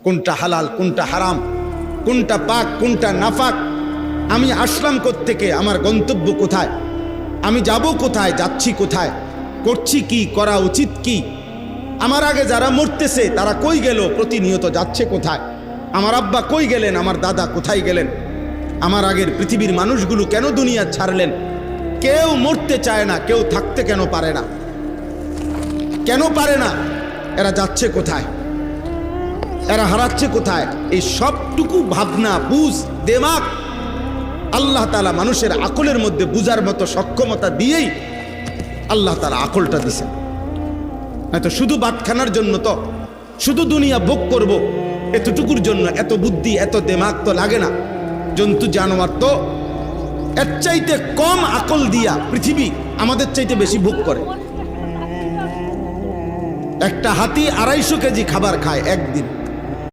কোনটা হালাল কোনটা হারাম, কোনটা পাক কোনটা নাফাক, আমি আসলাম কোত্থেকে, আমার গন্তব্য কোথায়, আমি যাব কোথায়, যাচ্ছি কোথায়, করছি কি, করা উচিত কি। আমার আগে যারা মরতেছে তারা কই গেল, প্রতিনিয়ত যাচ্ছে কোথায়, আমার আব্বা কই গেলেন, আমার দাদা কোথায় গেলেন, আমার আগের পৃথিবীর মানুষগুলো কেন দুনিয়া ছাড়লেন। কেউ মরতে চায় না, কেউ থাকতে কেন পারে না, কেন পারে না, এরা যাচ্ছে কোথায়, এরা হারাচ্ছে কোথায়। এই সবটুকু ভাবনা, বুঝ, দেমাগ আল্লাহ তাআলা মানুষের আকলের মধ্যে বুঝার মতো সক্ষমতা দিয়েই আল্লাহ তাআলা আকলটা দিছেন। হয়তো শুধু ভাতখানার জন্য তো, শুধু দুনিয়া ভোগ করব এতটুকুর জন্য এত বুদ্ধি এত দেমাগ তো লাগে না। জন্তু জানোয়ার তো এর চাইতে কম আকল দিয়া পৃথিবী আমাদের চাইতে বেশি ভোগ করে। একটা হাতি 250 কেজি খাবার খায় একদিন।